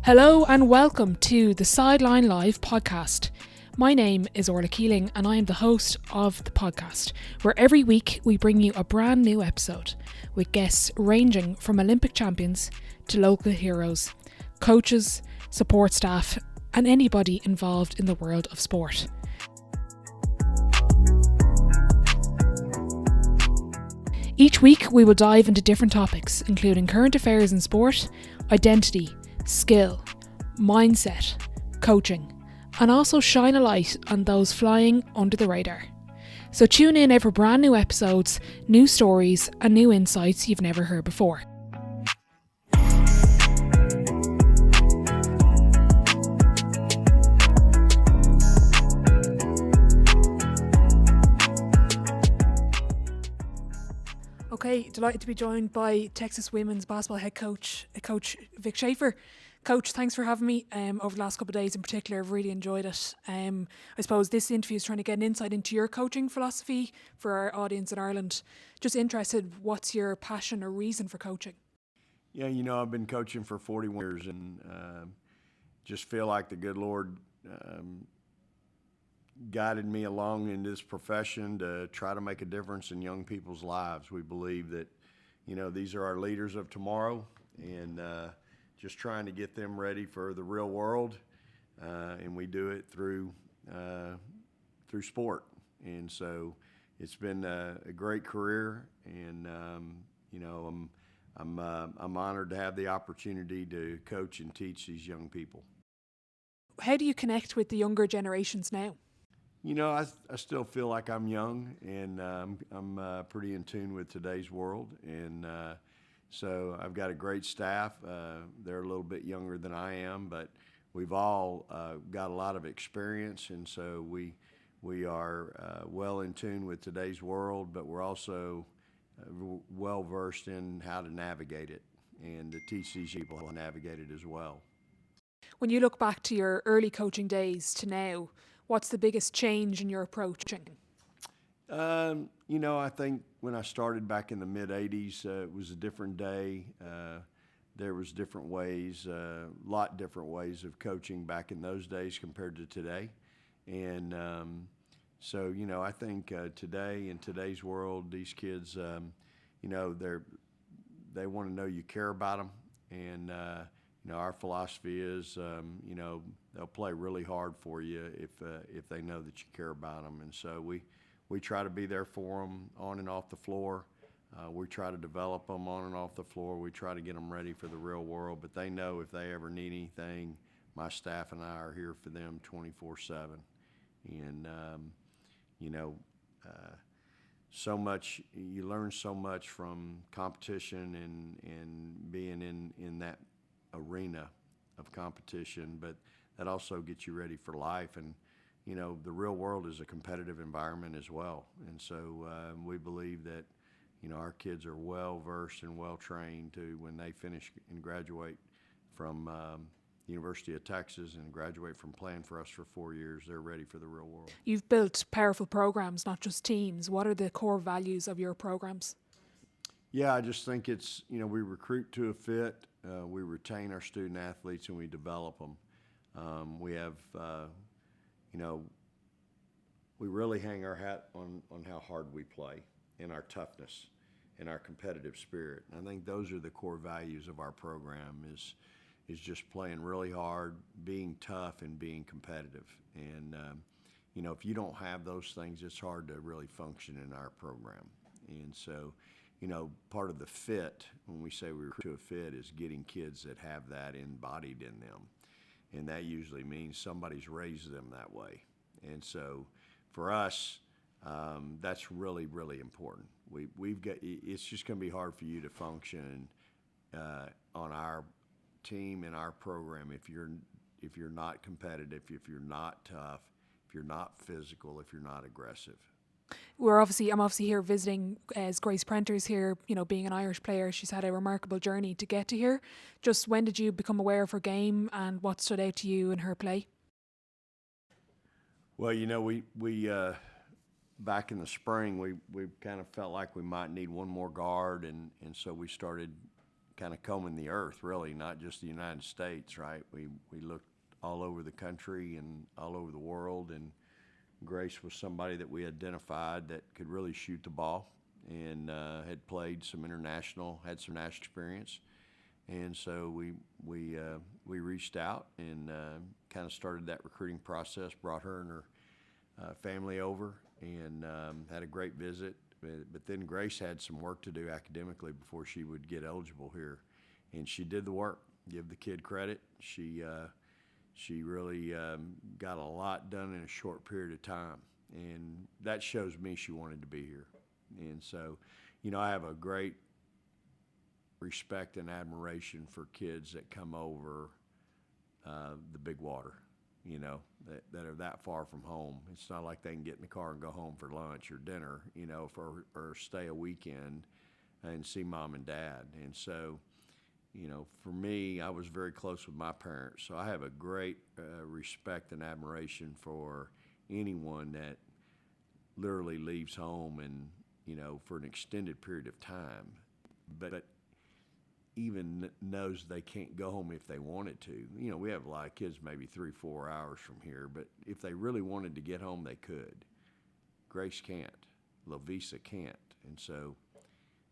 Hello and welcome to the Sideline Live podcast. My name is Orla Keeling and I am the host of the podcast, where every week we bring you a brand new episode with guests ranging from Olympic champions to local heroes, coaches, support staff and anybody involved in the world of sport. Each week we will dive into different topics, including current affairs in sport, identity, skill, mindset, coaching, and also shine a light on those flying under the radar. So tune in for brand new episodes, new stories, and new insights you've never heard before. Okay, delighted to be joined by Texas women's basketball head coach, Vic Schaefer. Coach, thanks for having me over the last couple of days in particular. I've really enjoyed it. I suppose this interview is trying to get an insight into your coaching philosophy for our audience in Ireland. Just interested, what's your passion or reason for coaching? Yeah, I've been coaching for 41 years and just feel like the good Lord guided me along in this profession to try to make a difference in young people's lives. We believe that, these are our leaders of tomorrow, and just trying to get them ready for the real world, and we do it through sport. And so it's been a great career, and I'm honored to have the opportunity to coach and teach these young people. How do you connect with the younger generations now? I still feel like I'm young, and I'm pretty in tune with today's world, and so I've got a great staff. They're a little bit younger than I am, but we've all got a lot of experience, and so we are well in tune with today's world, but we're also well versed in how to navigate it and to teach these people how to navigate it as well. When you look back to your early coaching days to now, what's the biggest change in your approaching? I think when I started back in the mid-'80s, it was a different day. There was different ways, a lot different ways of coaching back in those days compared to today. And so, I think today, in today's world, these kids, they want to know you care about them. And, our philosophy is, they'll play really hard for you if they know that you care about them. And so we try to be there for them on and off the floor. We try to develop them on and off the floor. We try to get them ready for the real world. But they know if they ever need anything, my staff and I are here for them 24/7. And, so much, you learn so much from competition and being in that arena of competition, but that also gets you ready for life. And the real world is a competitive environment as well, and so we believe that our kids are well versed and well trained to, when they finish and graduate from University of Texas and graduate from playing for us for 4 years, they're ready for the real world. You've built powerful programs, not just teams. What are the core values of your programs? Yeah, I just think it's, we recruit to a fit, we retain our student athletes, and we develop them. We have, we really hang our hat on how hard we play and our toughness and our competitive spirit. And I think those are the core values of our program is just playing really hard, being tough, and being competitive. And, if you don't have those things, it's hard to really function in our program. And so, part of the fit, when we say we recruit to a fit, is getting kids that have that embodied in them. And that usually means somebody's raised them that way. And so for us, that's really, really important. We've got, it's just going to be hard for you to function on our team and our program if you're not competitive, if you're not tough, if you're not physical, if you're not aggressive. I'm obviously here visiting as Grace Prenter's here, being an Irish player. She's had a remarkable journey to get to here. Just when did you become aware of her game and what stood out to you in her play? Well, we back in the spring, we kind of felt like we might need one more guard, and so we started kind of combing the earth, really, not just the United States, right? We looked all over the country and all over the world, and Grace was somebody that we identified that could really shoot the ball and had played some international, had some national experience. And so we reached out and kind of started that recruiting process, brought her and her family over, and had a great visit. But then Grace had some work to do academically before she would get eligible here. And she did the work. Give the kid credit. She really got a lot done in a short period of time. And that shows me she wanted to be here. And so, I have a great respect and admiration for kids that come over the big water, that are that far from home. It's not like they can get in the car and go home for lunch or dinner, or stay a weekend and see mom and dad. And so, for me, I was very close with my parents, so I have a great respect and admiration for anyone that literally leaves home and, for an extended period of time, but even knows they can't go home if they wanted to. We have a lot of kids maybe 3-4 hours from here, but if they really wanted to get home, they could. Grace can't. Lovisa can't. And so,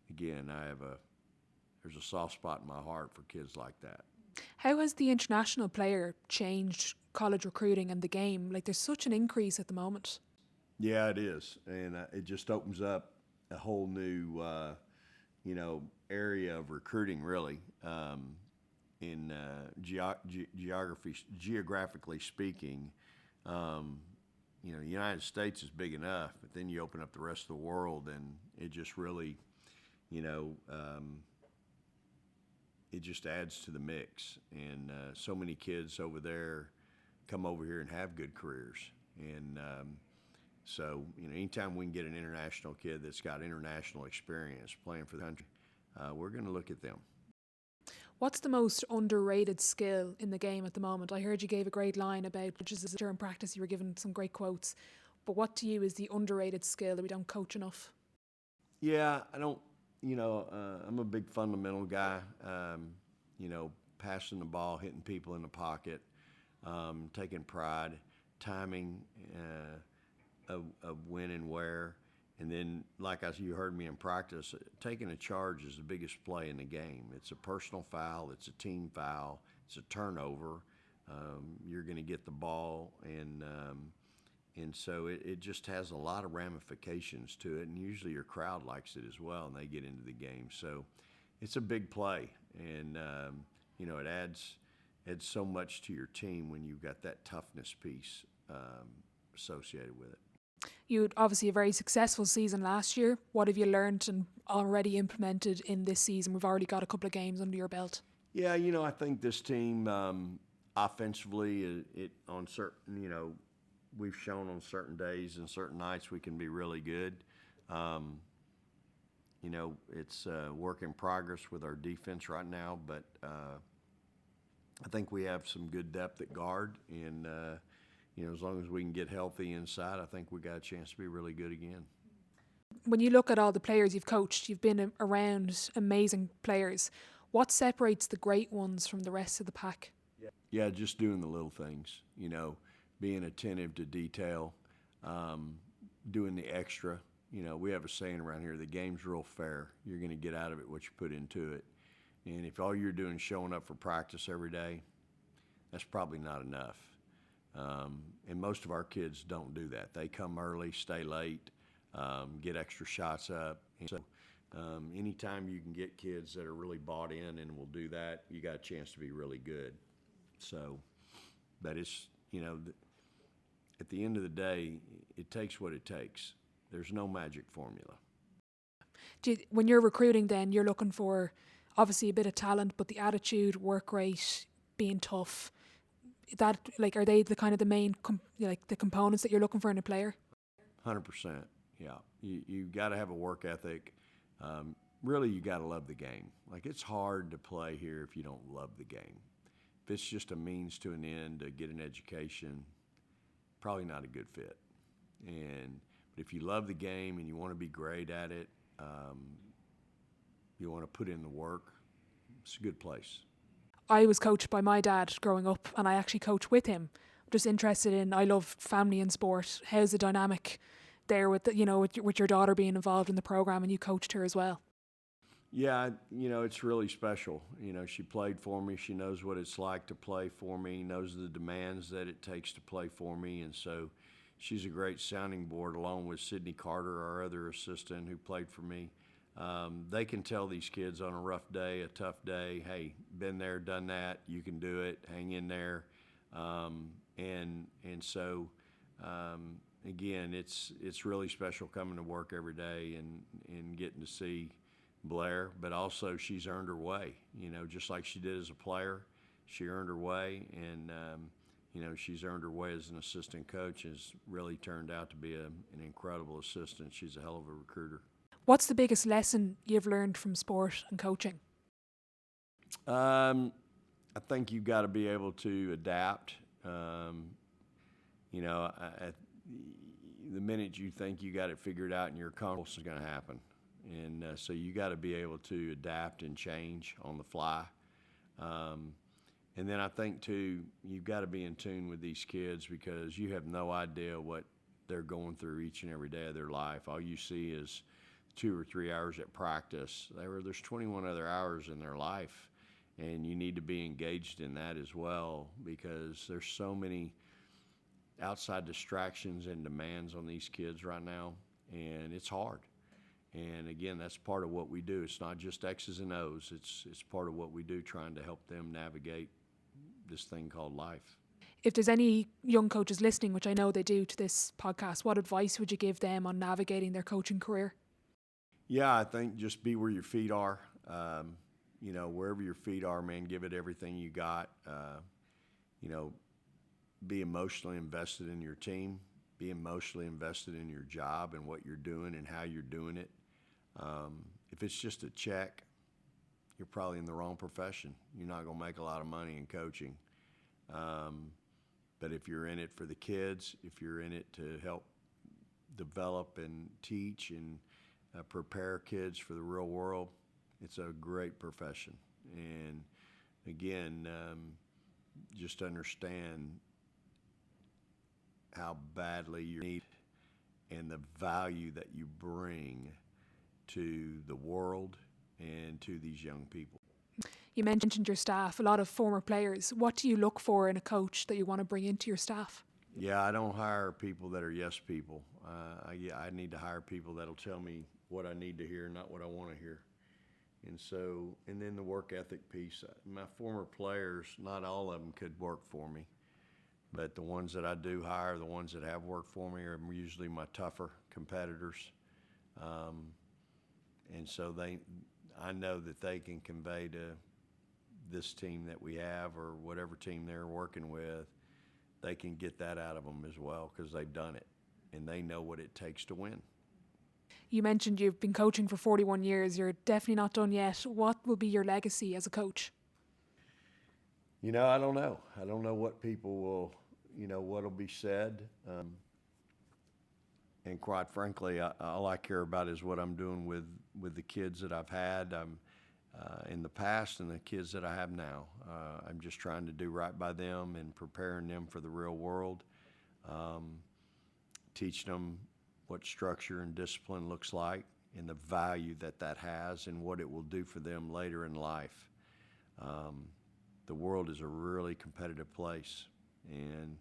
again, there's a soft spot in my heart for kids like that. How has the international player changed college recruiting and the game? Like, there's such an increase at the moment. Yeah, it is. And it just opens up a whole new, area of recruiting, really, in geographically speaking. The United States is big enough, but then you open up the rest of the world, and it just really, it just adds to the mix. And so many kids over there come over here and have good careers. And so, anytime we can get an international kid that's got international experience playing for the country, we're going to look at them. What's the most underrated skill in the game at the moment? I heard you gave a great line about, which is during practice, you were giving some great quotes. But what to you is the underrated skill that we don't coach enough? Yeah, I don't, I'm a big fundamental guy, passing the ball, hitting people in the pocket, taking pride, timing of when and where. And then, like you heard me in practice, taking a charge is the biggest play in the game. It's a personal foul, it's a team foul, it's a turnover. You're going to get the ball, and so it just has a lot of ramifications to it. And usually your crowd likes it as well, and they get into the game. So it's a big play, and it adds so much to your team when you've got that toughness piece associated with it. You had obviously a very successful season last year. What have you learned and already implemented in this season? We've already got a couple of games under your belt. Yeah, I think this team offensively, it on certain, we've shown on certain days and certain nights we can be really good. It's a work in progress with our defense right now, but I think we have some good depth at guard, and as long as we can get healthy inside, I think we got a chance to be really good again. When you look at all the players you've coached, you've been around amazing players. What separates the great ones from the rest of the pack? Yeah, just doing the little things, being attentive to detail, doing the extra. We have a saying around here, the game's real fair. You're going to get out of it what you put into it. And if all you're doing is showing up for practice every day, that's probably not enough. And most of our kids don't do that. They come early, stay late, get extra shots up. And so anytime you can get kids that are really bought in and will do that, you got a chance to be really good. So, but it's, at the end of the day, it takes what it takes. There's no magic formula. When you're recruiting then, you're looking for obviously a bit of talent, but the attitude, work rate, being tough, are they the kind of the main the components that you're looking for in a player? 100%. Yeah, you got to have a work ethic. Really, you got to love the game. It's hard to play here if you don't love the game. If it's just a means to an end to get an education, probably not a good fit. But if you love the game and you want to be great at it, you want to put in the work, it's a good place. I was coached by my dad growing up, and I actually coach with him. Just interested in, I love family and sport. How's the dynamic there with with your daughter being involved in the program, and you coached her as well? Yeah, it's really special. She played for me. She knows what it's like to play for me, knows the demands that it takes to play for me. And so she's a great sounding board, along with Sydney Carter, our other assistant who played for me. They can tell these kids on a rough day, a tough day, hey, been there, done that, you can do it, hang in there. Again, it's really special coming to work every day and getting to see Blair, but also she's earned her way, just like she did as a player. She earned her way, and she's earned her way as an assistant coach, has really turned out to be an incredible assistant. She's a hell of a recruiter. What's the biggest lesson you've learned from sport and coaching? I think you've got to be able to adapt. The minute you think you got it figured out and you're comfortable, it's going to happen. And so you got to be able to adapt and change on the fly. And then I think, too, you've got to be in tune with these kids, because you have no idea what they're going through each and every day of their life. All you see is 2 or 3 hours at practice. There's 21 other hours in their life, and you need to be engaged in that as well, because there's so many outside distractions and demands on these kids right now, and it's hard. And again, that's part of what we do. It's not just X's and O's. It's part of what we do, trying to help them navigate this thing called life. If there's any young coaches listening, which I know they do, to this podcast, what advice would you give them on navigating their coaching career? Yeah, I think just be where your feet are. Wherever your feet are, man, give it everything you got. Be emotionally invested in your team. Be emotionally invested in your job and what you're doing and how you're doing it. If it's just a check, you're probably in the wrong profession. You're not going to make a lot of money in coaching. But if you're in it for the kids, if you're in it to help develop and teach and prepare kids for the real world, it's a great profession. And again, just understand how badly you need and the value that you bring to the world and to these young people. You mentioned your staff, a lot of former players. What do you look for in a coach that you want to bring into your staff? Yeah, I don't hire people that are yes people. I need to hire people that'll tell me what I need to hear, not what I want to hear. And then the work ethic piece. My former players, not all of them could work for me. But the ones that I do hire, the ones that have worked for me, are usually my tougher competitors. And so I know that they can convey to this team that we have, or whatever team they're working with, they can get that out of them as well, because they've done it and they know what it takes to win. You mentioned you've been coaching for 41 years. You're definitely not done yet. What will be your legacy as a coach? I don't know. I don't know what people will, what'll be said. And quite frankly, all I care about is what I'm doing with the kids that I've had in the past and the kids that I have now. I'm just trying to do right by them and preparing them for the real world, teaching them what structure and discipline looks like and the value that has and what it will do for them later in life. The world is a really competitive place, and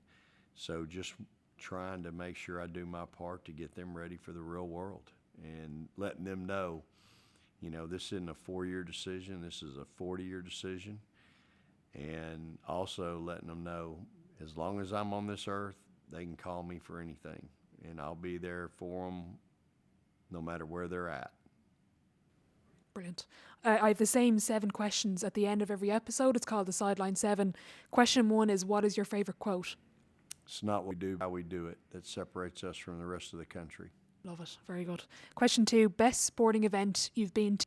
so just trying to make sure I do my part to get them ready for the real world, and letting them know, this isn't a 4-year decision, this is a 40-year decision, and also letting them know, as long as I'm on this earth, they can call me for anything, and I'll be there for them no matter where they're at. Brilliant. I have the same 7 questions at the end of every episode. It's called the Sideline 7. Question 1 is, what is your favourite quote? It's not what we do, how we do it, that separates us from the rest of the country. Love it. Very good. Question 2, best sporting event you've been to?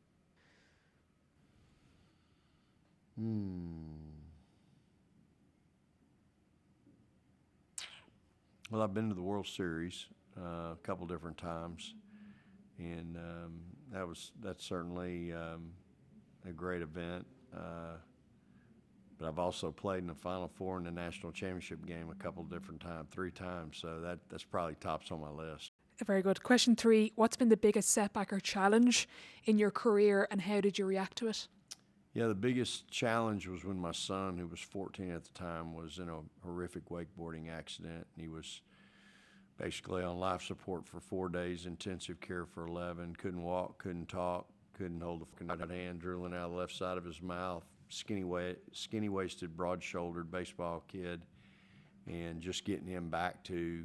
Well, I've been to the World Series a couple different times, and that's certainly a great event. But I've also played in the Final Four in the national championship game a couple different times, 3 times. So that's probably tops on my list. Very good. Question 3, what's been the biggest setback or challenge in your career and how did you react to it? Yeah, the biggest challenge was when my son, who was 14 at the time, was in a horrific wakeboarding accident. He was basically on life support for 4 days, intensive care for 11, couldn't walk, couldn't talk, couldn't hold a right hand, drooling out of the left side of his mouth, skinny-waisted, broad-shouldered baseball kid, and just getting him back to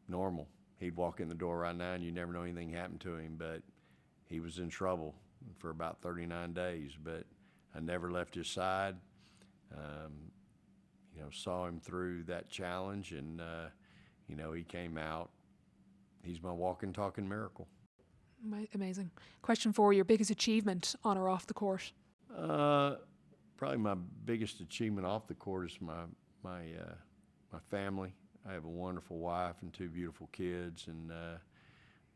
normal. He'd walk in the door right now and you never know anything happened to him, but he was in trouble for about 39 days, but I never left his side. Saw him through that challenge, and he came out. He's my walking, talking miracle. Amazing. Question 4, your biggest achievement on or off the court? Probably my biggest achievement off the court is my family. I have a wonderful wife and 2 beautiful kids, and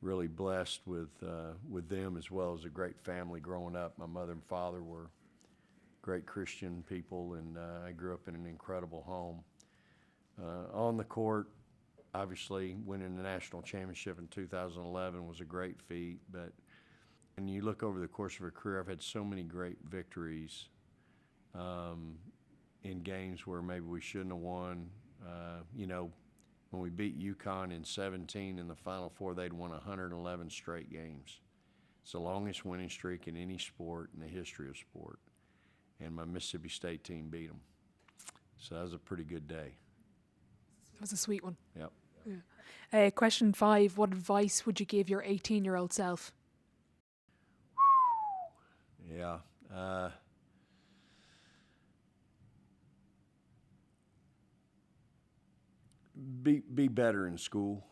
really blessed with them, as well as a great family growing up. My mother and father were great Christian people, and I grew up in an incredible home. On the court, obviously winning the national championship in 2011 was a great feat, but when you look over the course of a career, I've had so many great victories in games where maybe we shouldn't have won. When we beat UConn in 17 in the Final Four, they'd won 111 straight games. It's the longest winning streak in any sport in the history of sport. And my Mississippi State team beat them. So that was a pretty good day. That was a sweet one. Yep. Yeah. Question 5, what advice would you give your 18-year-old self? Yeah. Be better in school.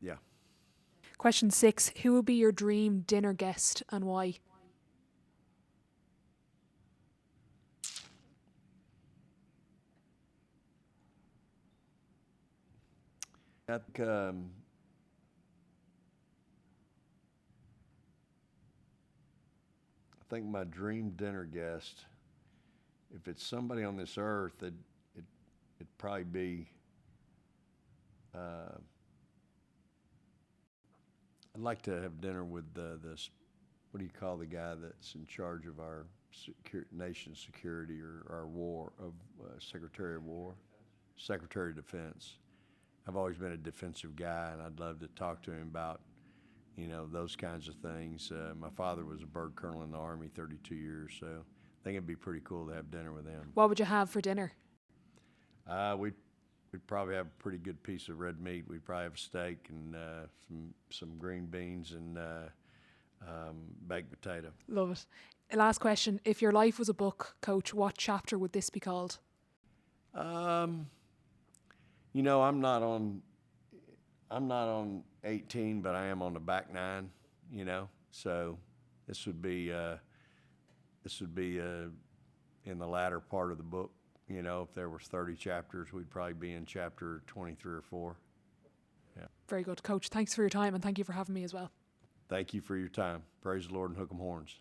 Yeah. Question 6, who would be your dream dinner guest and why? I think my dream dinner guest, if it's somebody on this earth, it'd probably be, I'd like to have dinner with this, what do you call the guy that's in charge of our nation's security or our war, Secretary of War? Secretary of Defense. I've always been a defensive guy, and I'd love to talk to him about, those kinds of things. My father was a bird colonel in the Army, 32 years, so I think it'd be pretty cool to have dinner with him. What would you have for dinner? We'd probably have a pretty good piece of red meat. We'd probably have a steak and some green beans and baked potato. Love it. Last question, if your life was a book, Coach, what chapter would this be called? I'm not on 18, but I am on the back 9, so this would be in the latter part of the book. If there was 30 chapters, we'd probably be in chapter 23 or 4. Yeah. Very good. Coach, thanks for your time and thank you for having me as well. Thank you for your time. Praise the Lord and hook 'em horns.